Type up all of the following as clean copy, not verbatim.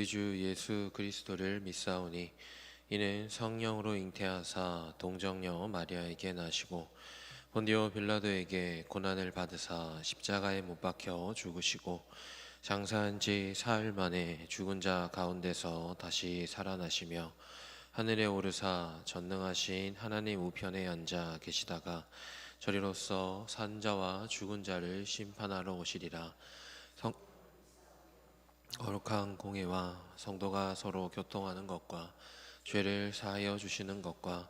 우리 주 예수 그리스도를 믿사오니 이는 성령으로 잉태하사 동정녀 마리아에게 나시고 본디오 빌라도에게 고난을 받으사 십자가에 못 박혀 죽으시고 장사한 지 사흘 만에 죽은 자 가운데서 다시 살아나시며 하늘에 오르사 전능하신 하나님 우편에 앉아 계시다가 저리로서 산자와 죽은 자를 심판하러 오시리라. 거룩한 공예와 성도가 서로 교통하는 것과 죄를 사하여 주시는 것과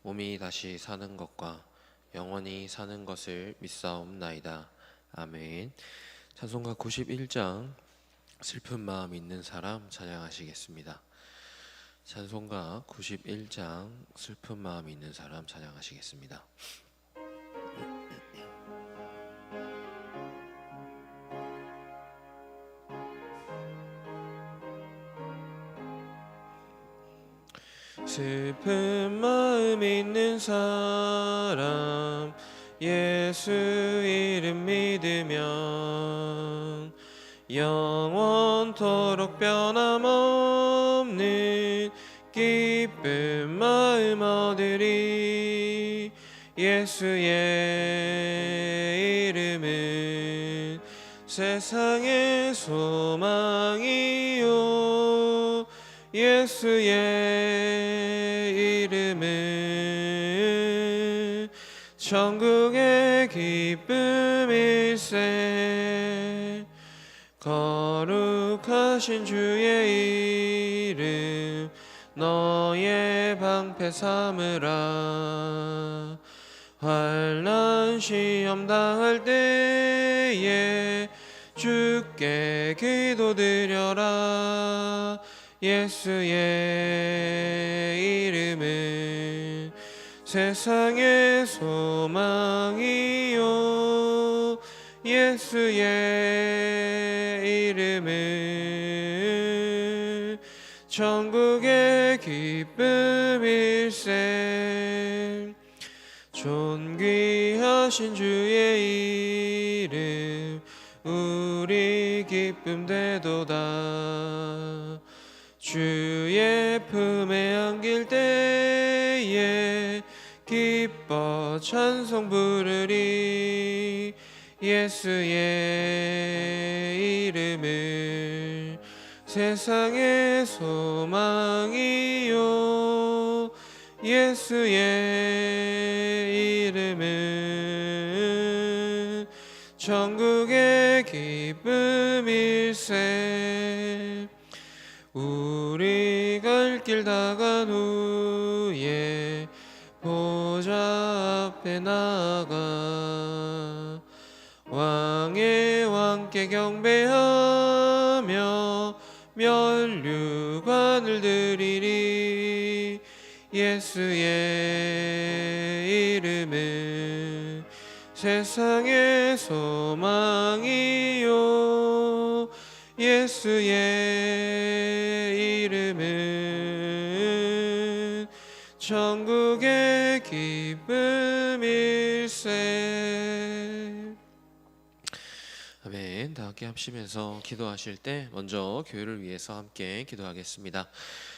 몸이 다시 사는 것과 영원히 사는 것을 믿사옵나이다. 아멘. 찬송가 91장 슬픈 마음 있는 사람 찬양하시겠습니다. 찬송가 91장 슬픈 마음 있는 사람 찬양하시겠습니다. 슬픈 마음 있는 사람 예수 이름 믿으면 영원토록 변함없는 기쁜 마음 얻으리. 예수의 이름은 세상의 소망이요 예수의 이름은 천국의 기쁨일세. 거룩하신 주의 이름 너의 방패 삼으라. 환난 시험 당할 때에 주께 기도드려라. 예수의 이름은 세상의 소망이요 예수의 이름은 천국의 기쁨일세. 존귀하신 주의 이름 우리 기쁨 되도다. 주의 품에 안길 때에 기뻐 찬송 부르리. 예수의 이름은 세상의 소망이요 예수의 이름은 천국의 기쁨일세. 우리 갈 길 다간 후에 보좌 앞에 나가 왕의 왕께 경배하며 면류관을 드리리. 예수의 이름은 세상의 소망이요 예수의 이름은 천국의 기쁨일세. 아멘. 다 함께 합시면서 기도하실 때 먼저 교회를 위해서 함께 기도하겠습니다.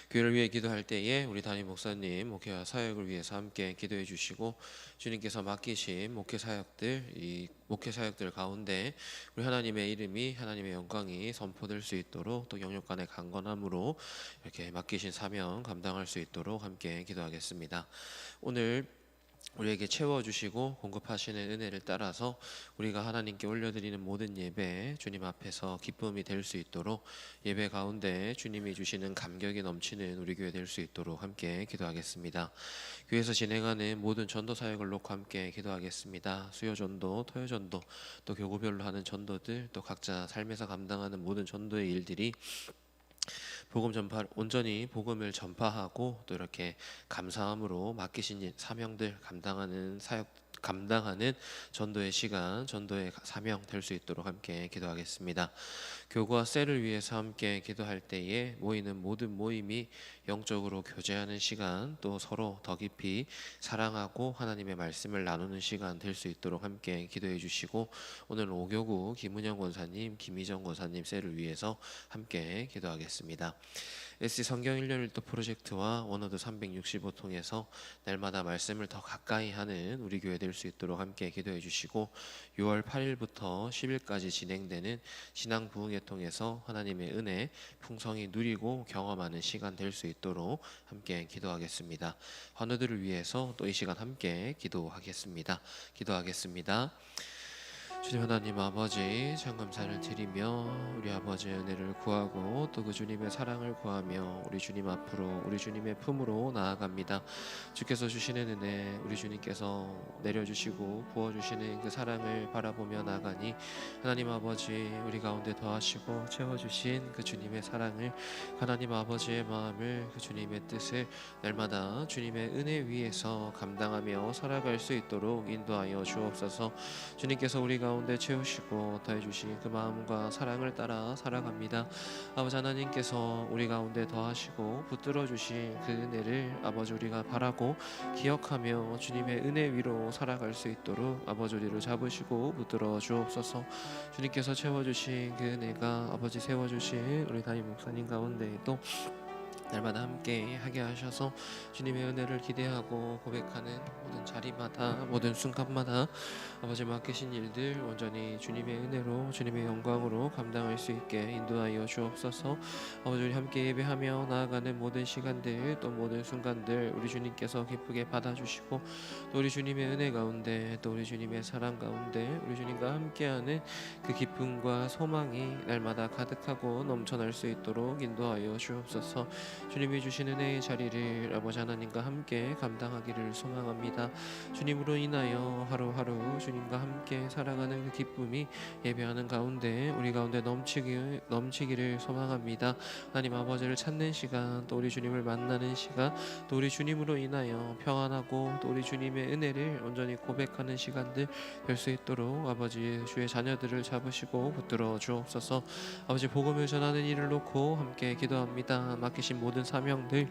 교회를 위해 기도할 때에 우리 담임 목사님 목회와 사역을 위해서 함께 기도해 주시고 주님께서 맡기신 목회 사역들 이 목회 사역들 가운데 우리 하나님의 이름이 하나님의 영광이 선포될 수 있도록 또 영역 간의 강건함으로 이렇게 맡기신 사명 감당할 수 있도록 함께 기도하겠습니다. 오늘 우리에게 채워주시고 공급하시는 은혜를 따라서 우리가 하나님께 올려드리는 모든 예배 주님 앞에서 기쁨이 될 수 있도록 예배 가운데 주님이 주시는 감격이 넘치는 우리 교회 될 수 있도록 함께 기도하겠습니다. 교회에서 진행하는 모든 전도 사역을 놓고 함께 기도하겠습니다. 수요전도, 토요전도, 또 교구별로 하는 전도들, 또 각자 삶에서 감당하는 모든 전도의 일들이 복음 전파 온전히 복음을 전파하고 또 이렇게 감사함으로 맡기신 사명들 감당하는 사역 감당하는 전도의 시간, 전도의 사명 될 수 있도록 함께 기도하겠습니다. 교구와 셀을 위해서 함께 기도할 때에 모이는 모든 모임이 영적으로 교제하는 시간, 또 서로 더 깊이 사랑하고 하나님의 말씀을 나누는 시간 될 수 있도록 함께 기도해 주시고, 오늘 5교구 김은영 권사님, 김희정 권사님 셀을 위해서 함께 기도하겠습니다. SC 성경 1년 1도 프로젝트와 원어드 365 통해서 날마다 말씀을 더 가까이 하는 우리 교회 될 수 있도록 함께 기도해 주시고, 6월 8일부터 10일까지 진행되는 신앙 부흥회 통해서 하나님의 은혜 풍성히 누리고 경험하는 시간 될 수 있도록 함께 기도하겠습니다. 환우들을 위해서 또 이 시간 함께 기도하겠습니다. 기도하겠습니다. 주님 하나님 아버지, 참감사를 드리며 우리 아버지의 은혜를 구하고 또 그 주님의 사랑을 구하며 우리 주님 앞으로, 우리 주님의 품으로 나아갑니다. 주께서 주시는 은혜, 우리 주님께서 내려주시고 부어주시는 그 사랑을 바라보며 나가니 하나님 아버지, 우리 가운데 더하시고 채워주신 그 주님의 사랑을, 하나님 아버지의 마음을, 그 주님의 뜻을 날마다 주님의 은혜 위에서 감당하며 살아갈 수 있도록 인도하여 주옵소서. 주님께서 우리 가운데 채우시고 더해주신 그 마음과 사랑을 따라 살아갑니다. 아버지 하나님께서 우리 가운데 더하시고 붙들어 주신 그 은혜를 아버지 우리가 바라고 기억하며 주님의 은혜 위로 살아갈 수 있도록 아버지 우리를 잡으시고 붙들어 주옵소서. 주님께서 채워주신 그 은혜가 아버지 세워주신 우리 담임 목사님 가운데에도 날마다 함께 하게 하셔서 주님의 은혜를 기대하고 고백하는 모든 자리마다, 모든 순간마다 아버지 맡기신 일들 온전히 주님의 은혜로, 주님의 영광으로 감당할 수 있게 인도하여 주옵소서. 아버지 우리 함께 예배하며 나아가는 모든 시간들, 또 모든 순간들 우리 주님께서 기쁘게 받아주시고, 또 우리 주님의 은혜 가운데, 또 우리 주님의 사랑 가운데 우리 주님과 함께하는 그 기쁨과 소망이 날마다 가득하고 넘쳐날 수 있도록 인도하여 주옵소서. 주님이 주시는 은혜의 자리를 아버지 하나님과 함께 감당하기를 소망합니다. 주님으로 인하여 하루하루 주님과 함께 살아가는 그 기쁨이 예배하는 가운데 우리 가운데 넘치기를 소망합니다. 하나님 아버지를 찾는 시간, 또 우리 주님을 만나는 시간, 또 우리 주님으로 인하여 평안하고 또 우리 주님의 은혜를 온전히 고백하는 시간들 될 수 있도록 아버지 주의 자녀들을 잡으시고 붙들어 주옵소서. 아버지 복음을 전하는 일을 놓고 함께 기도합니다. 맡기신 모든 사명들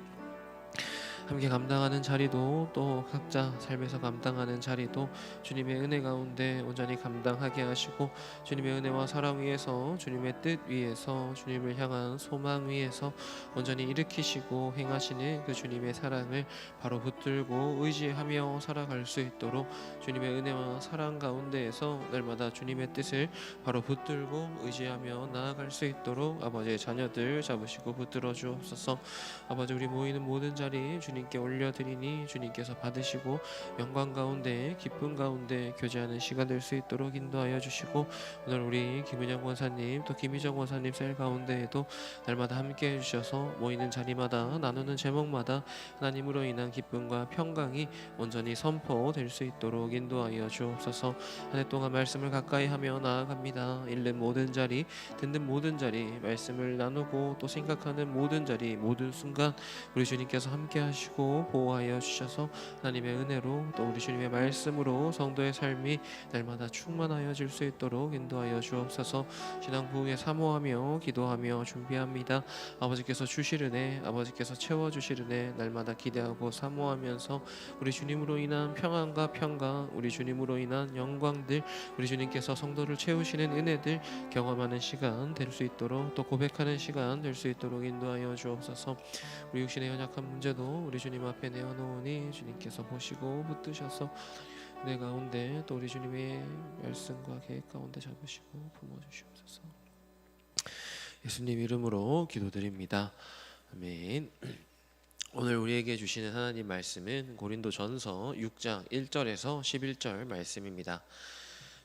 함께 감당하는 자리도, 또 각자 삶에서 감당하는 자리도 주님의 은혜 가운데 온전히 감당하게 하시고, 주님의 은혜와 사랑 위에서, 주님의 뜻 위에서, 주님을 향한 소망 위에서 온전히 일으키시고 행하시는 그 주님의 사랑을 바로 붙들고 의지하며 살아갈 수 있도록 주님의 은혜와 사랑 가운데에서 날마다 주님의 뜻을 바로 붙들고 의지하며 나아갈 수 있도록 아버지의 자녀들 잡으시고 붙들어 주옵소서. 아버지 우리 모이는 모든 자리 주님께 올려드리니 주님께서 받으시고 영광 가운데, 기쁨 가운데 교제하는 시간 될 수 있도록 인도하여 주시고, 오늘 우리 김은영 권사님 또 김희정 권사님 셀 가운데에도 날마다 함께 해주셔서 모이는 자리마다, 나누는 제목마다 하나님으로 인한 기쁨과 평강이 온전히 선포될 수 있도록 인도하여 주옵소서. 한 해 동안 말씀을 가까이 하며 나아갑니다. 읽는 모든 자리, 듣는 모든 자리, 말씀을 나누고 또 생각하는 모든 자리, 모든 순간 우리 주님께서 함께 하시고 보호하여 주셔서 하나님의 은혜로, 또 우리 주님의 말씀으로 성도의 삶이 날마다 충만하여질 수 있도록 인도하여 주옵소서. 신앙 부흥에 사모하며 기도하며 준비합니다. 아버지께서 주실 은혜, 아버지께서 채워주실 은혜 날마다 기대하고 사모하면서 우리 주님으로 인한 평안과 평강, 우리 주님으로 인한 영광들, 우리 주님께서 성도를 채우시는 은혜들 경험하는 시간 될 수 있도록, 또 고백하는 시간 될 수 있도록 인도하여 주옵소서. 우리 육신의 연약한 문제도 우리 주님 앞에 내어놓으니 주님께서 보시고 붙드셔서 내 가운데, 또 우리 주님의 말씀과 계획 가운데 잡으시고 품어주시옵소서. 예수님 이름으로 기도드립니다. 아멘. 오늘 우리에게 주시는 하나님 말씀은 고린도전서 6장 1절에서 11절 말씀입니다.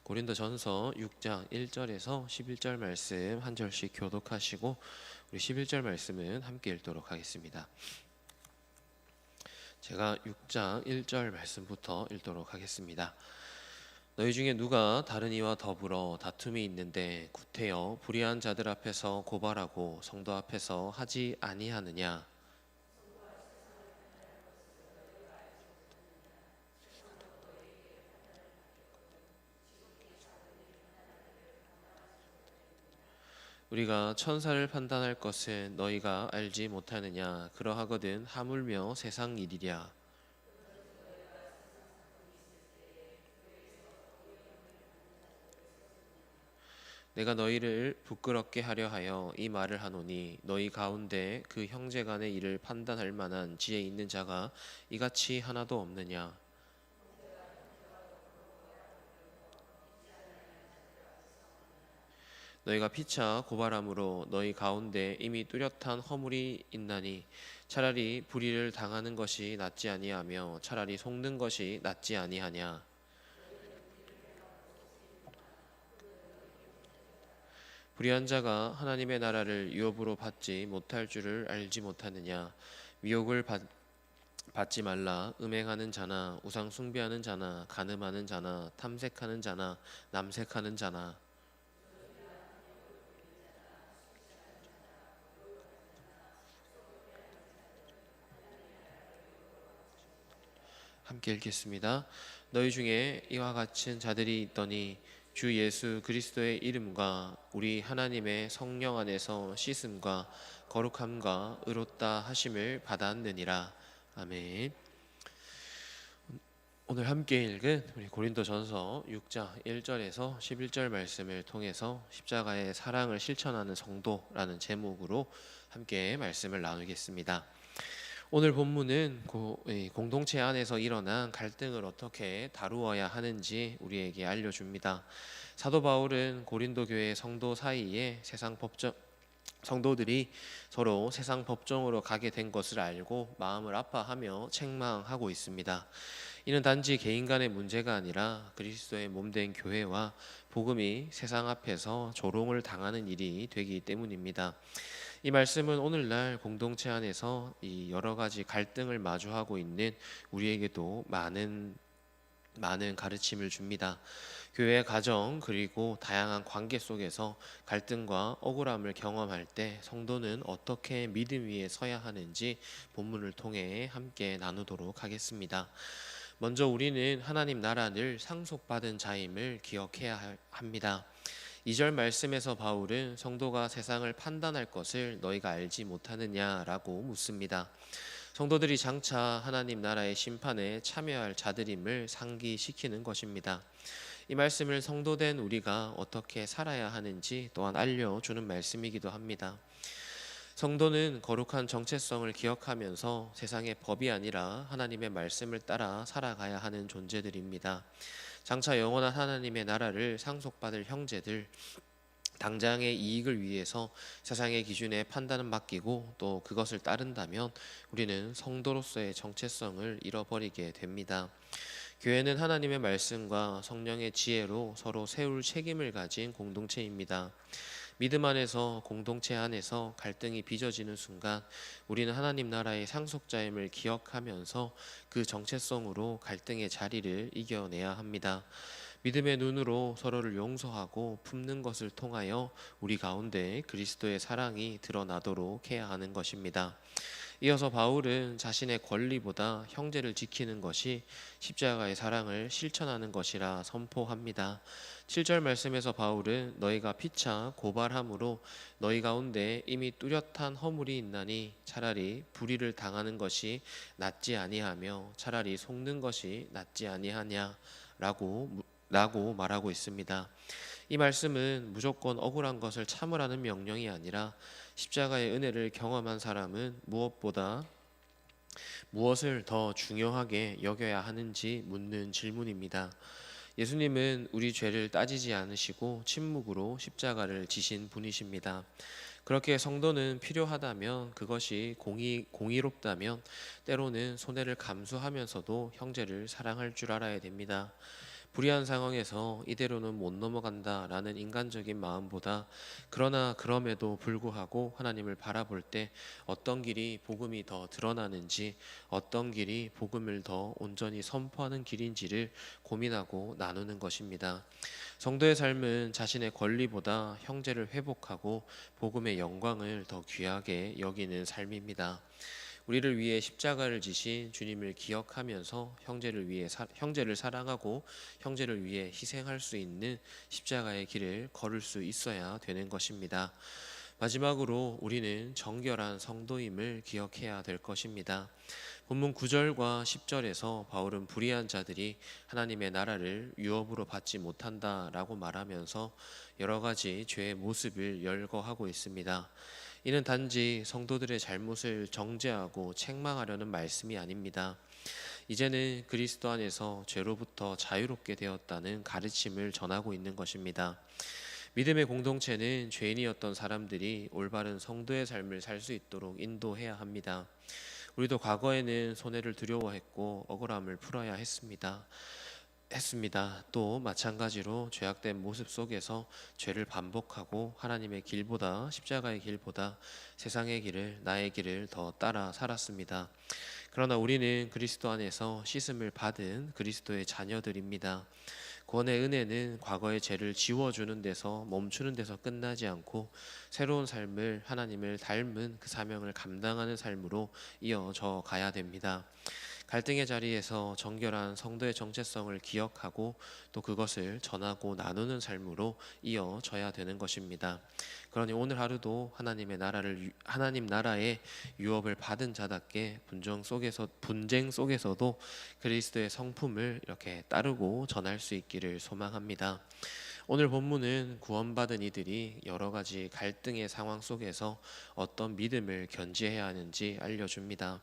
고린도전서 6장 1절에서 11절 말씀 한 절씩 교독하시고 우리 11절 말씀은 함께 읽도록 하겠습니다. 제가 6장 1절 말씀부터 읽도록 하겠습니다. 너희 중에 누가 다른 이와 더불어 다툼이 있는데 구태여 불의한 자들 앞에서 고발하고 성도 앞에서 하지 아니하느냐? 우리가 천사를 판단할 것은 너희가 알지 못하느냐. 그러하거든 하물며 세상 일이랴. 내가 너희를 부끄럽게 하려 하여 이 말을 하노니 너희 가운데 그 형제 간의 일을 판단할 만한 지혜 있는 자가 이같이 하나도 없느냐. 너희가 피차 고발함으로 너희 가운데 이미 뚜렷한 허물이 있나니 차라리 불의를 당하는 것이 낫지 아니하며 차라리 속는 것이 낫지 아니하냐. 불의한 자가 하나님의 나라를 유업으로 받지 못할 줄을 알지 못하느냐. 미혹을 받지 말라. 음행하는 자나 우상 숭배하는 자나 간음하는 자나 탐색하는 자나 남색하는 자나. 함께 읽겠습니다. 너희 중에 이와 같은 자들이 있더니 주 예수 그리스도의 이름과 우리 하나님의 성령 안에서 씻음과 거룩함과 의롭다 하심을 받았느니라. 아멘. 오늘 함께 읽은 우리 고린도전서 6장 1절에서 11절 말씀을 통해서 십자가의 사랑을 실천하는 성도라는 제목으로 함께 말씀을 나누겠습니다. 오늘 본문은 공동체 안에서 일어난 갈등을 어떻게 다루어야 하는지 우리에게 알려줍니다. 사도 바울은 고린도 교회 성도 사이에 성도들이 서로 세상 법정으로 가게 된 것을 알고 마음을 아파하며 책망하고 있습니다. 이는 단지 개인 간의 문제가 아니라 그리스도의 몸된 교회와 복음이 세상 앞에서 조롱을 당하는 일이 되기 때문입니다. 이 말씀은 오늘날 공동체 안에서 이 여러 가지 갈등을 마주하고 있는 우리에게도 많은 가르침을 줍니다. 교회 가정 그리고 다양한 관계 속에서 갈등과 억울함을 경험할 때 성도는 어떻게 믿음 위에 서야 하는지 본문을 통해 함께 나누도록 하겠습니다. 먼저 우리는 하나님 나라를 상속받은 자임을 기억해야 합니다. 2절 말씀에서 바울은 성도가 세상을 판단할 것을 너희가 알지 못하느냐라고 묻습니다. 성도들이 장차 하나님 나라의 심판에 참여할 자들임을 상기시키는 것입니다. 이 말씀을 성도된 우리가 어떻게 살아야 하는지 또한 알려주는 말씀이기도 합니다. 성도는 거룩한 정체성을 기억하면서 세상의 법이 아니라 하나님의 말씀을 따라 살아가야 하는 존재들입니다. 장차 영원한 하나님의 나라를 상속받을 형제들, 당장의 이익을 위해서 세상의 기준에 판단을 맡기고 또 그것을 따른다면 우리는 성도로서의 정체성을 잃어버리게 됩니다. 교회는 하나님의 말씀과 성령의 지혜로 서로 세울 책임을 가진 공동체입니다. 믿음 안에서 공동체 안에서 갈등이 빚어지는 순간 우리는 하나님 나라의 상속자임을 기억하면서 그 정체성으로 갈등의 자리를 이겨내야 합니다. 믿음의 눈으로 서로를 용서하고 품는 것을 통하여 우리 가운데 그리스도의 사랑이 드러나도록 해야 하는 것입니다. 이어서 바울은 자신의 권리보다 형제를 지키는 것이 십자가의 사랑을 실천하는 것이라 선포합니다. 7절 말씀에서 바울은 너희가 피차 고발함으로 너희 가운데 이미 뚜렷한 허물이 있나니 차라리 불의를 당하는 것이 낫지 아니하며 차라리 속는 것이 낫지 아니하냐라고 말하고 있습니다. 이 말씀은 무조건 억울한 것을 참으라는 명령이 아니라 십자가의 은혜를 경험한 사람은 무엇보다 무엇을 더 중요하게 여겨야 하는지 묻는 질문입니다. 예수님은 우리 죄를 따지지 않으시고 침묵으로 십자가를 지신 분이십니다. 그렇게 성도는 필요하다면 그것이 공의롭다면 때로는 손해를 감수하면서도 형제를 사랑할 줄 알아야 됩니다. 불의한 상황에서 이대로는 못 넘어간다라는 인간적인 마음보다 그러나 그럼에도 불구하고 하나님을 바라볼 때 어떤 길이 복음이 더 드러나는지 어떤 길이 복음을 더 온전히 선포하는 길인지를 고민하고 나누는 것입니다. 성도의 삶은 자신의 권리보다 형제를 회복하고 복음의 영광을 더 귀하게 여기는 삶입니다. 우리를 위해 십자가를 지신 주님을 기억하면서 형제를 사랑하고 형제를 위해 희생할 수 있는 십자가의 길을 걸을 수 있어야 되는 것입니다. 마지막으로 우리는 정결한 성도임을 기억해야 될 것입니다. 본문 9절과 10절에서 바울은 불의한 자들이 하나님의 나라를 유업으로 받지 못한다라고 말하면서 여러 가지 죄의 모습을 열거하고 있습니다. 이는 단지 성도들의 잘못을 정죄하고 책망하려는 말씀이 아닙니다. 이제는 그리스도 안에서 죄로부터 자유롭게 되었다는 가르침을 전하고 있는 것입니다. 믿음의 공동체는 죄인이었던 사람들이 올바른 성도의 삶을 살 수 있도록 인도해야 합니다. 우리도 과거에는 손해를 두려워했고 억울함을 풀어야 했습니다. 또 마찬가지로 죄악된 모습 속에서 죄를 반복하고 하나님의 길보다 십자가의 길보다 세상의 길을 나의 길을 더 따라 살았습니다. 그러나 우리는 그리스도 안에서 씻음을 받은 그리스도의 자녀들입니다. 구원의 은혜는 과거의 죄를 지워주는 데서 멈추는 데서 끝나지 않고 새로운 삶을 하나님을 닮은 그 사명을 감당하는 삶으로 이어져 가야 됩니다. 갈등의 자리에서 정결한 성도의 정체성을 기억하고 또 그것을 전하고 나누는 삶으로 이어져야 되는 것입니다. 그러니 오늘 하루도 하나님 나라의 유업을 받은 자답게 분쟁 속에서도 그리스도의 성품을 이렇게 따르고 전할 수 있기를 소망합니다. 오늘 본문은 구원받은 이들이 여러 가지 갈등의 상황 속에서 어떤 믿음을 견지해야 하는지 알려줍니다.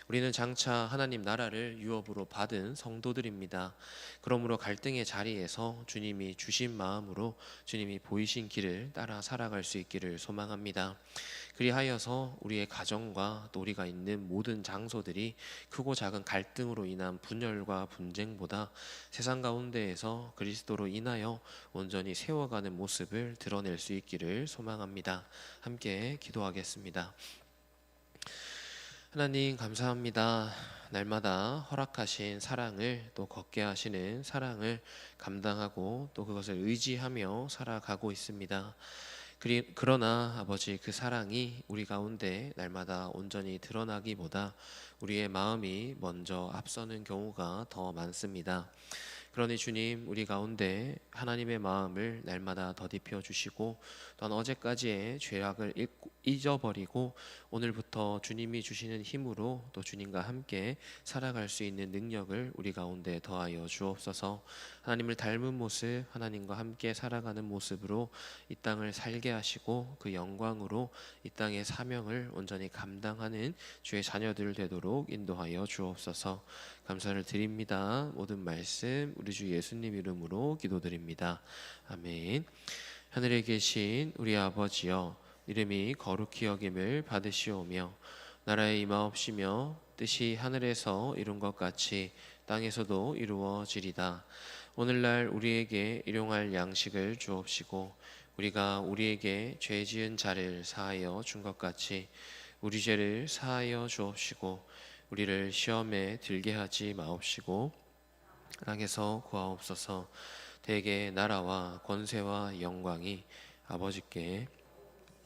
우리는 장차 하나님 나라를 유업으로 받은 성도들입니다. 그러므로 갈등의 자리에서 주님이 주신 마음으로 주님이 보이신 길을 따라 살아갈 수 있기를 소망합니다. 그리하여서 우리의 가정과 또 우리가 있는 모든 장소들이 크고 작은 갈등으로 인한 분열과 분쟁보다 세상 가운데에서 그리스도로 인하여 온전히 세워가는 모습을 드러낼 수 있기를 소망합니다. 함께 기도하겠습니다. 하나님 감사합니다. 날마다 허락하신 사랑을 또 걷게 하시는 사랑을 감당하고 또 그것을 의지하며 살아가고 있습니다. 그러나 아버지 그 사랑이 우리 가운데 날마다 온전히 드러나기보다 우리의 마음이 먼저 앞서는 경우가 더 많습니다. 그러니 주님 우리 가운데 하나님의 마음을 날마다 더딥혀 주시고 또한 어제까지의 죄악을 잊어버리고 오늘부터 주님이 주시는 힘으로 또 주님과 함께 살아갈 수 있는 능력을 우리 가운데 더하여 주옵소서. 하나님을 닮은 모습, 하나님과 함께 살아가는 모습으로 이 땅을 살게 하시고 그 영광으로 이 땅의 사명을 온전히 감당하는 주의 자녀들 되도록 인도하여 주옵소서. 감사를 드립니다. 모든 말씀 우리 주 예수님 이름으로 기도드립니다. 아멘. 하늘에 계신 우리 아버지여, 이름이 거룩히 여김을 받으시오며 나라의 임하옵시며 뜻이 하늘에서 이룬 것 같이 땅에서도 이루어지리다. 오늘날 우리에게 일용할 양식을 주옵시고 우리가 우리에게 죄 지은 자를 사하여 준 것 같이 우리 죄를 사하여 주옵시고 우리를 시험에 들게 하지 마옵시고 악에서 구하옵소서. 대개 나라와 권세와 영광이 아버지께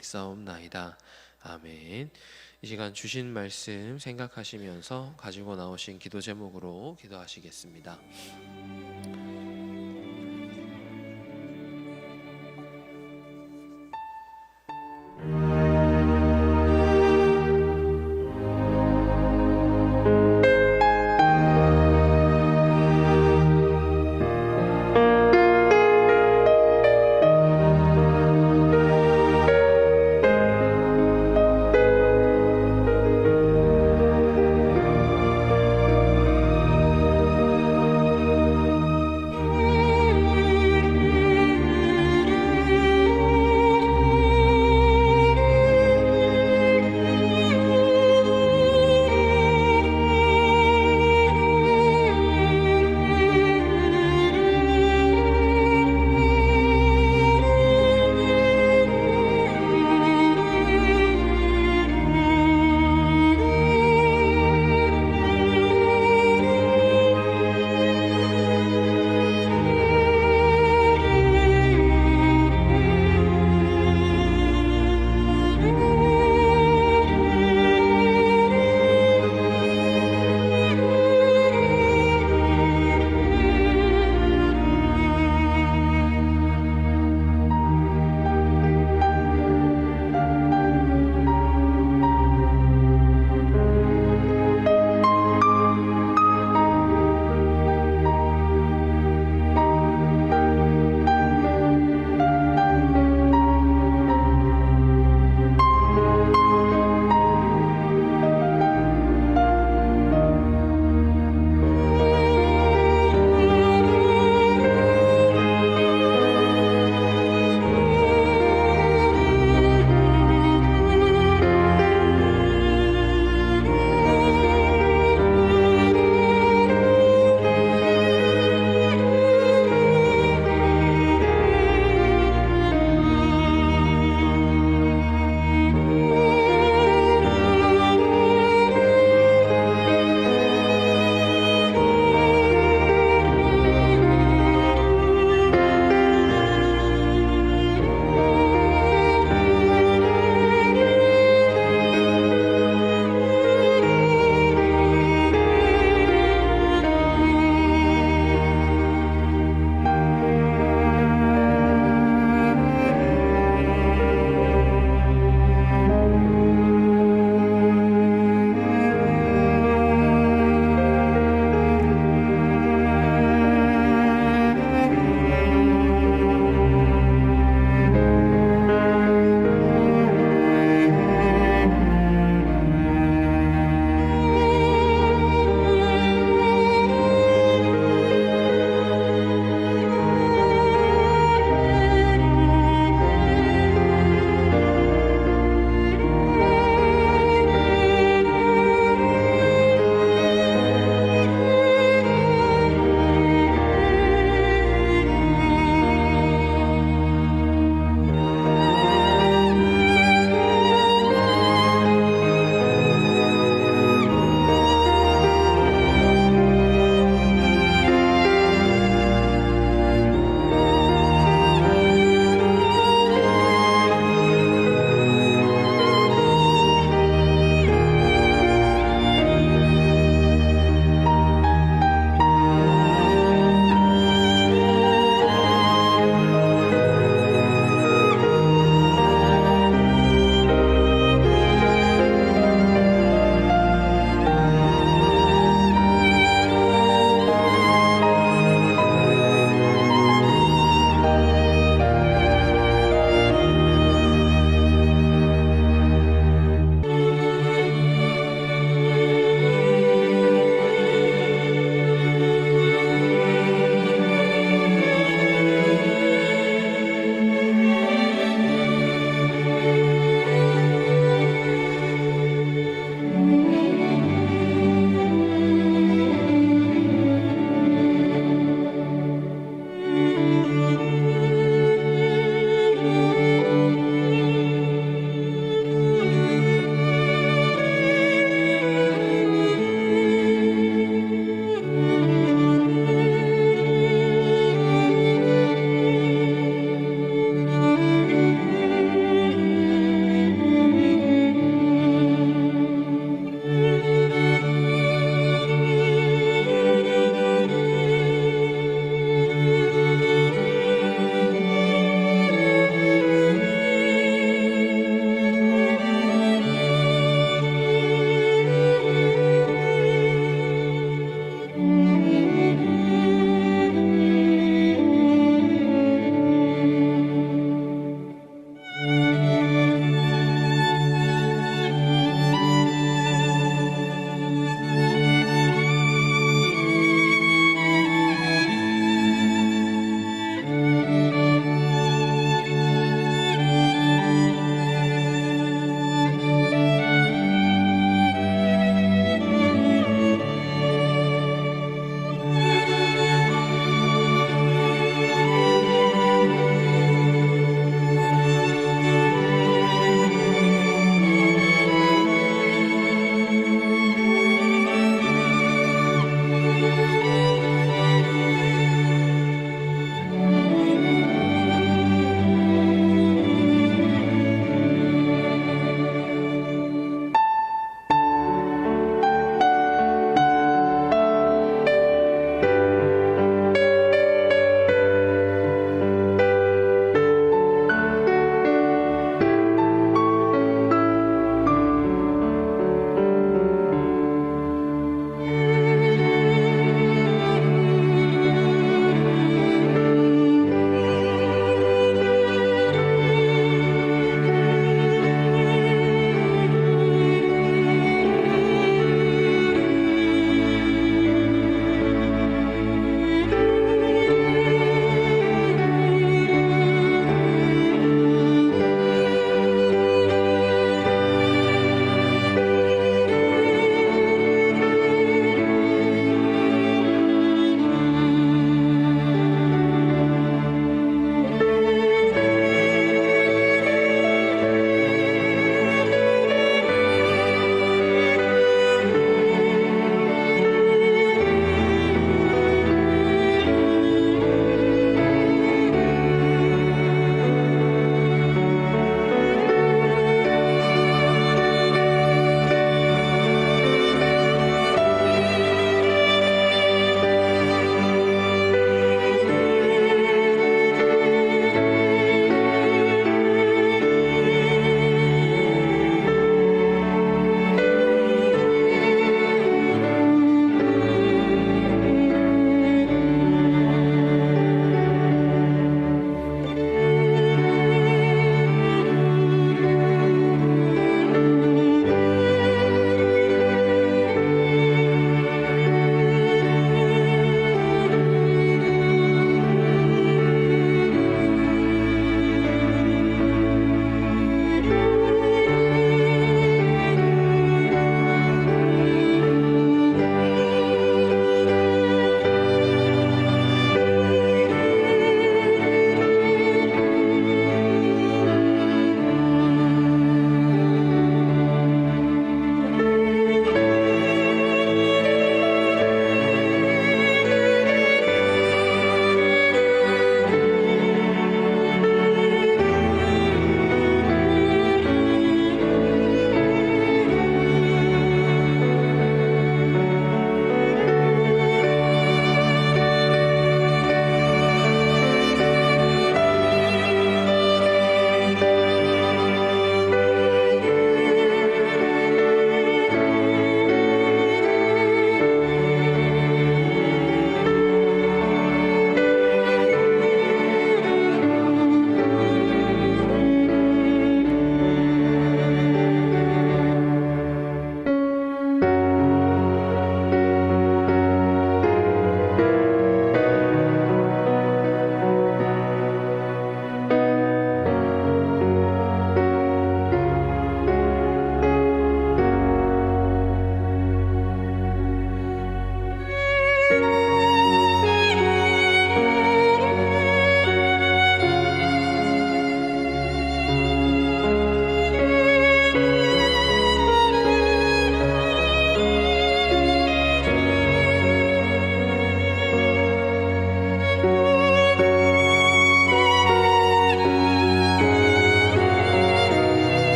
있사옵나이다. 아멘. 이 시간 주신 말씀 생각하시면서 가지고 나오신 기도 제목으로 기도하시겠습니다.